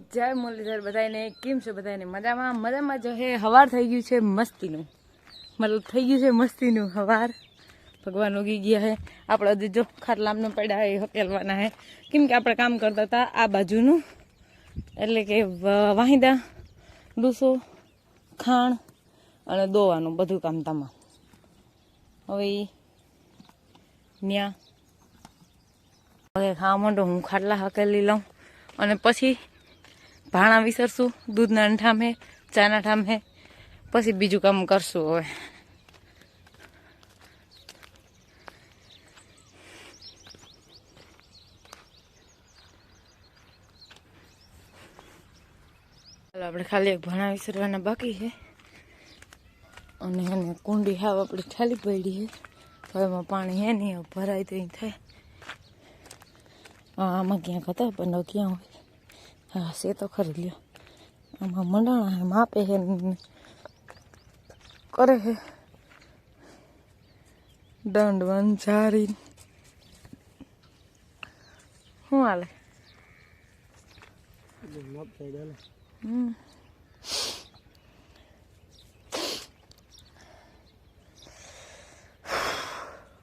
જય મુરલીધર બધાને કેમ છે બધાને મજામાં જો હે હવાર થઈ ગયું છે મસ્તીનું મતલબ થઈ ગયું છે મસ્તીનું હવાર ભગવાન ઉગી ગયા હે આપણે હજી જો ખાટલામાં પડ્યા હે હકેલવાના હે કેમ કે આપણે કામ કરતા હતા આ બાજુનું એટલે કે વાહિદા ડૂસો ખાણ અને દોવાનું બધું કામ તમામ હવે ન્યા હવે ખાવા માંડો હું ખાટલા હકેલી લઉં અને પછી ભાણા વિસરશું દૂધના ઠામે ચાના ઠામે પછી બીજું કામ કરશું હવે આપણે ખાલી એક ભાણા વિસરવાના બાકી છે અને એને કુંડી હાવ આપણી ખાલી પડી છે તો એમાં પાણી હે નહીં ભરાય તો અહીં થાય આમાં ક્યાંક હતા પણ ક્યાં હોય હા સે તો ખરી લ્યો આમાં મંડાણા હે માપે હે કરે હે દંડ વંચારી શું હાલે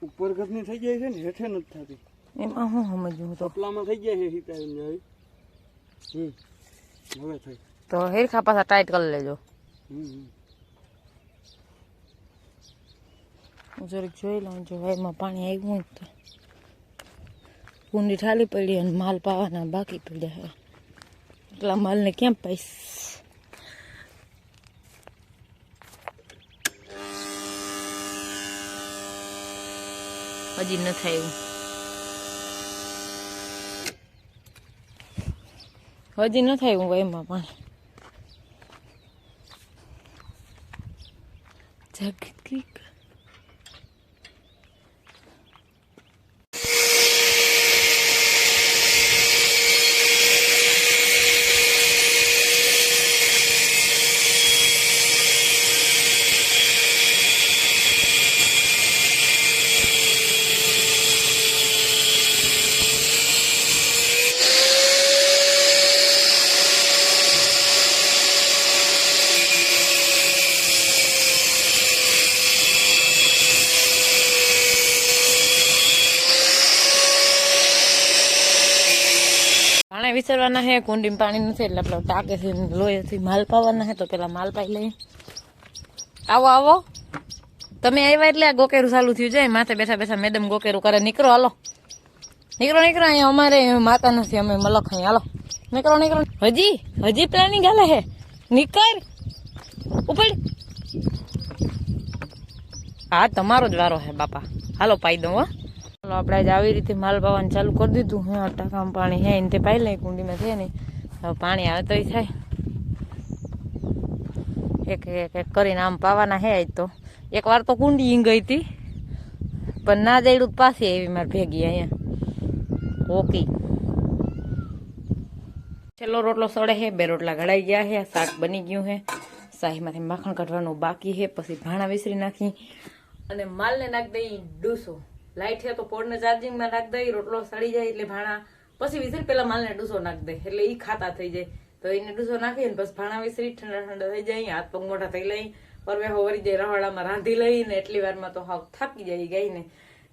ઉપર ઘરની થઈ જાય છે ને હેઠે નથી થતી એમાં હું સમજવું તો ટપલામાં થઈ જાય છે હિતાઈને હવે થઈ તો હેરખા પાછા ટાઈટ કરી લેજો હું જરીક જોઈ લઉં જો એમાં પાણી આવ્યું હોય તો કુંડી ઠાલી પડી અને માલ પાવાના બાકી પડ્યા હે એટલા માલને ક્યાં પાઈશ હજી ન થાય હજી ન થાય હું એમાં પાણી જગકી પાણી વિસરવાના હે કુંડીમાં પાણી નથી એટલે આપણે ટાંકેથી લોહીથી માલ પાવાના હે તો પેલા માલ પાઈ લઈએ આવો આવો તમે આવ્યા એટલે આ ગોકેરું ચાલુ થયું જાય માથે બેઠા બેઠા મેડમ ગોકેરું કરે નીકળો હાલો નીકળો અહીંયા અમારે માતા નથી અમે મલક અહીં હાલો નીકળો હજી પ્લાનિંગ હાલે હે નીકળ ઉપર હા તમારો જ વારો હે બાપા હાલો પાઈ દઉં હો આપણે આજે આવી રીતે માલ પાવાનું ચાલુ કરી દીધું હા ટાંકામાં પાણી હે એને તે પાઈ લઈ કુંડીમાં છે ને હવે પાણી આવે તોય થાય એક એક કરીને આમ પાવાના હે આજ તો એકવાર તો કુંડી ગઈ હતી પણ ના જઈડું પાછી આવી મારે ભેગી અહીંયા ઓકી છેલ્લો રોટલો સડે હે બે રોટલા ઘડાઈ ગયા હે શાક બની ગયું હે શાહીમાંથી માખણ કાઢવાનું બાકી હે પછી ભાણા વિસરી નાખી અને માલને નાખી દઈ ડૂસો લાઈટ છે તો પોડને ચાર્જિંગમાં નાખ દઈ રોટલો સડી જાય એટલે ભાણા પછી વિસરી પેલા માલને ડૂસો નાખ દે એટલે એ ખાતા થઈ જાય તો એને ડૂસો નાખી ને પછી ભાણા વિસરી ઠંડા ઠંડા થઈ જાય હાથ પગ મોટા થઈ લઈ પરવેહો વરી જાય રવાડામાં રાંધી લઈને એટલી વારમાં તો હાવ થાકી જાય ગાયને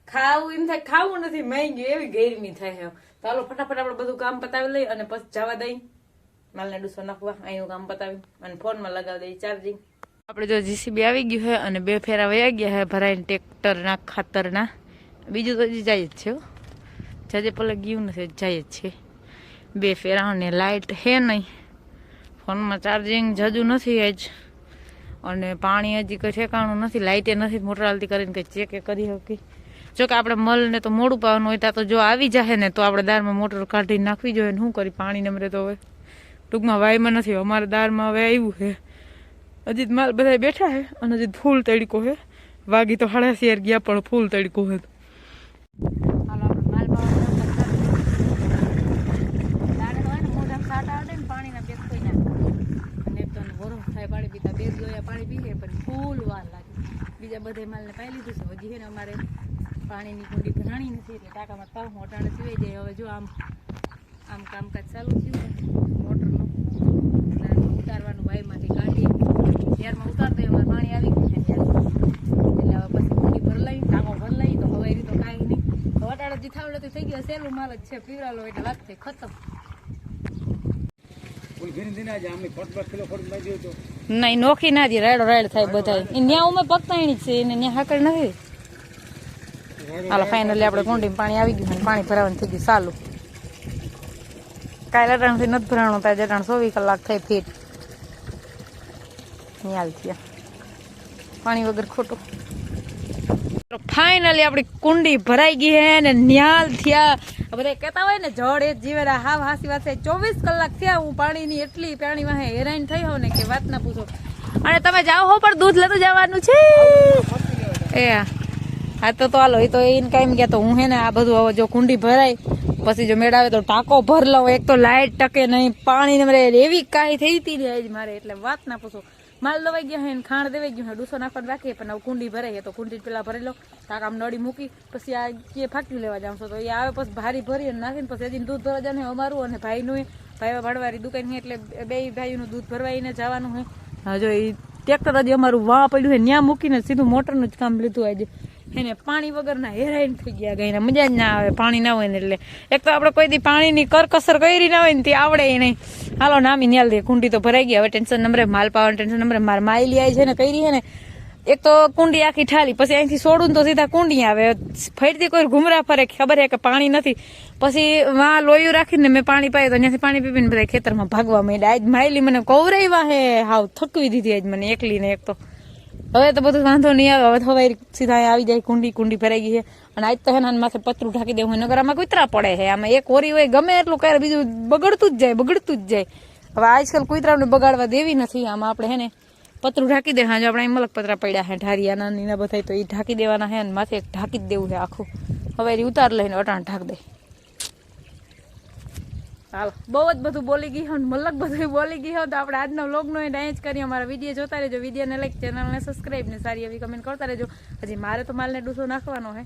ખાવું એમ થાય ખાવું નથી મેં ગયું એવી ગરમી થાય તો હાલો ફટાફટ આપણે બધું કામ પતાવી લઈ અને પછી જવા દઈ માલને ડૂસો નાખવા અહીંનું કામ પતાવી અને ફોનમાં લગાવી દઈ ચાર્જિંગ આપણે જો જીસીબી આવી ગયું છે અને બે ફેરા વયા ગયા છે ભરાઈને ટ્રેક્ટરના ખાતરના બીજું તો હજી જાય જ છે જજે પલે ગયું નથી જાય જ છે બે ફેરા ને લાઇટ હે નહીં ફોનમાં ચાર્જિંગ જજુ નથી આજ અને પાણી હજી કંઈ ઠેકાણું નથી લાઇટે નથી મોટર હાલતી કરીને કંઈ ચેકે કરી શકી જો કે આપણે મળને તો મોડું પાવાનું હોય ત્યાં તો જો આવી જાય ને તો આપણે દાળમાં મોટર કાઢી નાખવી જોઈએ ને શું કરી પાણી નમરે તો હવે ટૂંકમાં વાયમાં નથી અમારે દાળમાં હવે આવ્યું છે હજી માલ બધા બેઠા છે અને હજી ફૂલ તડકો છે વાગી તો 11:30 ગયા પણ ફૂલ તડકો છે પાણી પીએ પણ ફૂલ વાર લાગે બીજા બધે માલને પાઈ લીધું છે હજી છે ને અમારે પાણીની કુંડી ભરાણી નથી એટલે ટાંકામાં પાવ મોટાણે સિવાય જાય હવે જો આમ કામકાજ ચાલુ થયું મોટરનું ઉતારવાનું વાયમાંથી કાઢી ત્યારમાં ઉતારતો અમારે પાણી આવી ગયું છે ત્યારે એટલે હવે પછી કુંડી ભર લઈ ટાંકો ભર લઈ તો હવે તો કાંઈ નહીં વટાડો જે થાવડે થઈ ગયો સહેલું માલ જ છે પીવડાલો એટલે વાત થઈ ખતમ નહીં નોખી ના દે રાયડો રાયડ થાય બધા ત્યાં ઉમે પકતાણી છે એને ત્યાં હાકડ નથી હાલો ફાઇનલી આપણે કુંડીમાં પાણી આવી ગયું અને પાણી ભરાવાનું થઈ ગયું ચાલુ કાલે અટાણથી નથી ભરાણું ત્યાં જટાણ 24 કલાક થઈ ફીટ ન્યાલ થયા પાણી વગર ખોટું ફાઇનલી આપણી કુંડી ભરાઈ ગઈ હે ને ન્યાલ થયા બધા કહેતા હોય ને જળ એ જીવે હાવ હાસી વાત છે 24 કલાક થયા હું પાણીની એટલી પાણી વાહે હેરાન થઈ હોઉં ને કે વાત ના પૂછો અને તમે જાઓ હો પણ દૂધ લેતું જવાનું છે એ હા તો હાલો એ તો એને કાંઈ કહેતો હું હે ને આ બધું હવે જો કુંડી ભરાય પછી જો મેળ આવે તો ટાંકો ભર લઉં એક તો લાઇટ ટકે નહીં પાણી ને એવી કાંઈ થઈ હતી ને મારે એટલે વાત ના પૂછો માલ દવાઈ ગયા હે ખાણ દેવાઈ ગયું હે ડૂસો નાખવાનું બાકી પણ હવે કુંડી ભરાઈ તો કુંડી પેલા ભરી લો ટાંકા નળી મૂકી પછી આ કે ફાટી લેવા જાઉં છો તો એ આવે પછી ભારી ભરી અને નાખીને પછી હજી દૂધ ભરવા જવાનું અમારું અને ભાઈનું ભાઈ ભાડવારી દુકાન એટલે બે ભાઈનું દૂધ ભરવાઈને જવાનું હોય જો એ ટ્રેક્ટર હજી અમારું વાં પડ્યું છે ત્યાં મૂકીને સીધું મોટરનું જ કામ લીધું આજે એને પાણી વગરના હેરાન થઈ ગયા ગઈને મજા જ ના આવે પાણી ના હોય ને એટલે એક તો આપણે કોઈ દી પાણીની કરકસર કરી ના હોય ને તે આવડે નહીં હાલો નામી ન્યાલ દે કુંડી તો ભરાઈ ગયા હવે ટેન્શન નંબરે માલ પાવાનું ટેન્શન નંબરે મારે માયલી આવી છે ને કરી છે ને એક તો કુંડી આખી ઠાલી પછી અહીંથી છોડું તો સીધા કુંડી આવે ફરીથી કોઈ ઘુમરા ફરે ખબર છે કે પાણી નથી પછી વાં લોયું રાખીને મેં પાણી પાયું તો ત્યાંથી પાણી પીપીને બધા ખેતરમાં ભાગવા માંડ્યા આજ માયલી મને કવરાવ્યા હે હાવ થકવી દીધી આજ મને એકલીને એક તો હવે તો બધું વાંધો નહીં આવે હવે હવે સીધા આવી જાય કુંડી ભરાઈ ગઈ છે અને આજ તો હે ને માથે પતરું ઢાંકી દેવું નગર આમાં કૂતરા પડે છે આમાં એક ઓરી હોય ગમે એટલું કરે બીજું બગડતું જ જાય હવે આજકાલ કૂતરાને બગાડવા દેવી નથી આમાં આપણે હે ને પતરું ઢાંકી દે હા જો આપણે મલક પતરા પડ્યા છે ઢારિયા નાની બધા તો એ ઢાંકી દેવાના છે અને માથે ઢાંકી જ દેવું છે આખું હવે એ ઉતાર લઈને અટાણ ઢાંક દે હાલો બહુ જ બધું બોલી ગઈ હોય મલક બધું બોલી ગઈ હોય તો આપણે આજનો વ્લોગનો એન્ડ અહીં જ કરીએ અમારા વિડીયો જોતા રહેજો વિડીયોને લાઈક ચેનલને સબસ્ક્રાઈબ ને સારી એવી કમેન્ટ કરતા રહેજો હજી મારે તો માલને ડૂસો નાખવાનો છે